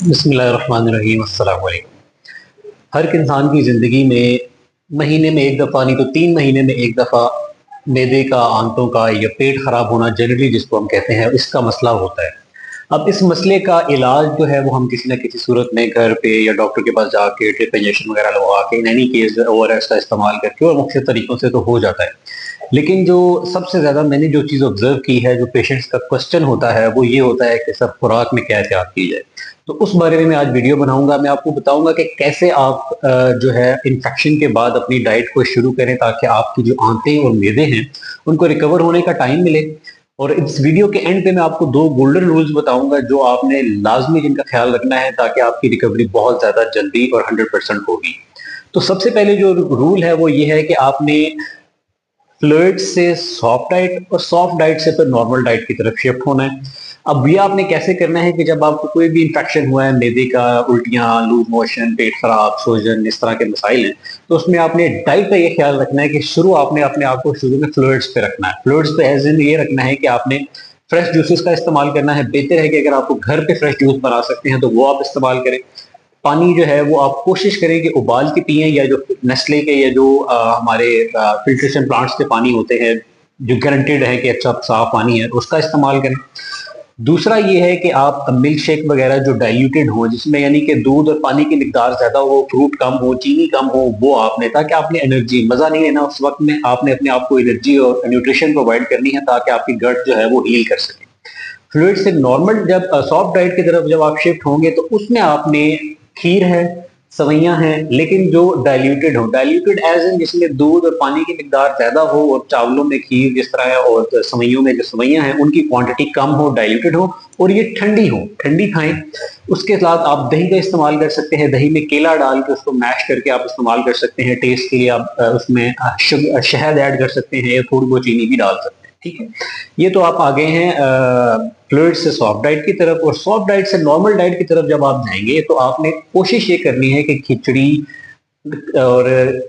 बिस्मिल्लाहिर्रहमानिर्रहीम, अस्सलाम वालेकुम। हर एक इंसान की ज़िंदगी में महीने में एक दफ़ा नहीं तो 3 महीने में एक दफ़ा मैदे का, आंतों का या पेट ख़राब होना जनरली जिसको हम कहते हैं, इसका मसला होता है। अब इस मसले का इलाज जो है वो हम किसी न किसी सूरत में घर पे या डॉक्टर के पास जाके ड्रिप इंजेक्शन वगैरह लगवा के इन एनी केस ओआरएस का इस्तेमाल करके और मुख्तलिफ तरीकों से तो हो जाता है। लेकिन जो सबसे ज़्यादा मैंने जो चीज़ ऑब्ज़र्व की है, जो पेशेंट्स का क्वेश्चन होता है, वो ये होता है कि सर खुराक में क्या एहतियात की जाए? तो उस बारे में मैं आज वीडियो बनाऊँगा। मैं आपको बताऊँगा कि कैसे आप जो है इन्फेक्शन के बाद अपनी डाइट को शुरू करें ताकि आपकी जो आंतें और मैदे हैं, उनको रिकवर होने का टाइम मिले। और इस वीडियो के एंड पे मैं आपको 2 गोल्डन रूल्स बताऊँगा जो आपने लाज़मी जिनका ख़्याल रखना है ताकि आपकी रिकवरी बहुत ज़्यादा जल्दी और 100% होगी। तो सबसे पहले जो रूल है वो ये है कि आपने फ्लूइड से सॉफ्ट डाइट और सॉफ्ट डाइट से फिर नॉर्मल डाइट की तरफ शिफ्ट होना है। अब ये आपने कैसे करना है कि जब आपको कोई भी इन्फेक्शन हुआ है, मैदे का, उल्टियाँ, लूज मोशन, पेट खराब, सूजन, इस तरह के मसाइल हैं, तो उसमें आपने डाइट का ये ख्याल रखना है कि शुरू आपने अपने आप को शुरू में फ्लूइड्स पे रखना है। फ्लूइड्स पे एज़ इन ये रखना है कि आपने फ्रेश जूसेस का इस्तेमाल करना है। बेहतर है कि अगर आपको घर पे फ्रेश जूस बना सकते हैं तो वो आप इस्तेमाल करें। पानी जो है वो आप कोशिश करें कि उबाल के पिएँ या जो नेस्ले के या जो हमारे फिल्ट्रेशन प्लांट्स के पानी होते हैं, जो गारंटीड है कि अच्छा साफ पानी है, उसका इस्तेमाल करें। दूसरा ये है कि आप मिल्क शेक वगैरह जो डाइल्यूटेड हो, जिसमें यानी कि दूध और पानी की मिकदार ज़्यादा हो, फ्रूट कम हो, चीनी कम हो, वो आपने ताकि आपने एनर्जी मज़ा नहीं लेना उस वक़्त में, आपने अपने आप को एनर्जी और न्यूट्रिशन प्रोवाइड करनी है ताकि आपकी गट जो है वो हील कर सके। फ्लूइड से नॉर्मल जब सॉफ्ट डाइट की तरफ जब आप शिफ्ट होंगे तो उसमें आपने खीर है, सवैयाँ हैं, लेकिन जो डाइल्यूटेड हो, डाइल्यूटेड एज़ इन जिसमें दूध और पानी की मिकदार ज़्यादा हो और चावलों में खीर जिस तरह है और सवैयों में जो सवैयाँ हैं उनकी क्वांटिटी कम हो, डाइल्यूटेड हो और ये ठंडी हो, ठंडी खाएँ। उसके साथ आप दही का इस्तेमाल कर सकते हैं, दही में केला डाल के उसको मैश करके आप इस्तेमाल कर सकते हैं, टेस्ट के लिए आप उसमें शहद ऐड कर सकते हैं या थोड़ी बहुत चीनी भी डाल सकते हैं, ठीक है? ये तो आप आ गए हैं फ्लूइड से सॉफ्ट डाइट की तरफ और सॉफ्ट डाइट से नॉर्मल डाइट की तरफ जब आप जाएंगे तो आपने कोशिश ये करनी है कि खिचड़ी और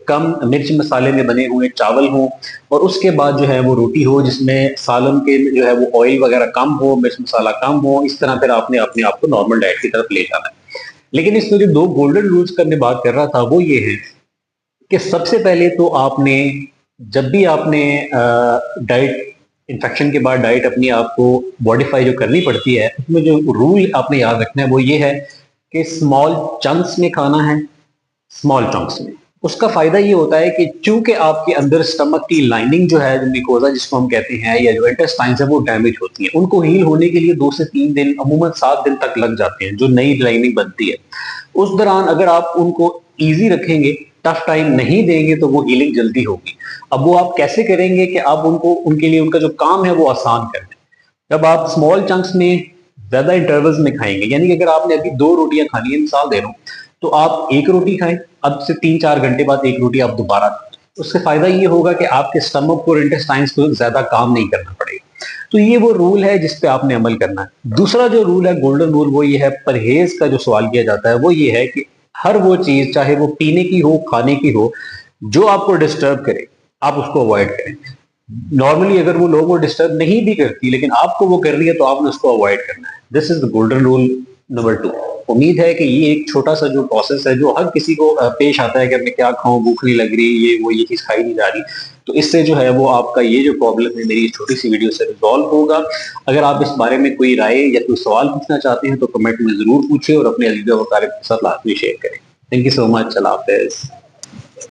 कम मिर्च मसाले में बने हुए चावल हों और उसके बाद जो है वो रोटी हो जिसमें सालन के जो है वो ऑयल वगैरह कम हो, मिर्च मसाला कम हो। इस तरह फिर आपने अपने आप को नॉर्मल डाइट की तरफ ले जाना है। लेकिन इसमें जो 2 गोल्डन रूल्स का मैं बात कर रहा था वो ये है कि सबसे पहले तो आपने जब भी आपने डाइट इन्फेक्शन के बाद डाइट अपनी आपको मॉडिफाई जो करनी पड़ती है, उसमें जो रूल आपने याद रखना है वो ये है कि स्मॉल चंक्स में खाना है, स्मॉल चंक्स में। उसका फायदा ये होता है कि चूंकि आपके अंदर स्टमक की लाइनिंग जो है, जो मिकोजा जिसको हम कहते हैं या जो इंटेस्टाइन्स है वो डैमेज होती है, उनको हील होने के लिए 2 से 3 दिन, अमूमन 7 दिन तक लग जाते हैं, जो नई लाइनिंग बनती है। उस दौरान अगर आप उनको ईजी रखेंगे, टफ टाइम नहीं देंगे तो वो हीलिंग जल्दी होगी। अब वो आप कैसे करेंगे कि आप उनको उनके लिए उनका जो काम है वो आसान कर दें। जब आप स्मॉल चंक्स में ज्यादा इंटरवल्स में खाएंगे, यानी कि अगर आपने अभी 2 रोटियां खानी है, मिसाल दे रहा हूं, तो आप 1 रोटी खाएं, अब से 3-4 घंटे बाद 1 रोटी आप दोबारा खाएं। उससे फायदा ये होगा कि आपके स्टमक और इंटेस्टाइन्स को ज्यादा काम नहीं करना पड़ेगा। तो ये वो रूल है जिस पे आपने अमल करना है। दूसरा जो रूल है, गोल्डन रूल, वो ये है, परहेज का जो सवाल किया जाता है वो ये है कि हर वो चीज, चाहे वो पीने की हो, खाने की हो, जो आपको डिस्टर्ब करे, आप उसको अवॉइड करें। नॉर्मली अगर वो लोगों को डिस्टर्ब नहीं भी करती लेकिन आपको वो कर रही है तो आपने उसको अवॉइड करना है। This is the golden rule number 2। उम्मीद है कि ये एक छोटा सा जो प्रोसेस है जो हर किसी को पेश आता है कि मैं क्या खाऊं, भूख नहीं लग रही, ये चीज खाई नहीं जा रही, तो इससे जो है वो आपका ये जो प्रॉब्लम है मेरी छोटी सी वीडियो से रिजॉल्व होगा। अगर आप इस बारे में कोई राय या कोई सवाल पूछना चाहते हैं तो कमेंट में जरूर पूछे और अपने अजीज़ व अकारिब के साथ लाजमी शेयर करें। Thank you so much. अल्लाह हाफिज़।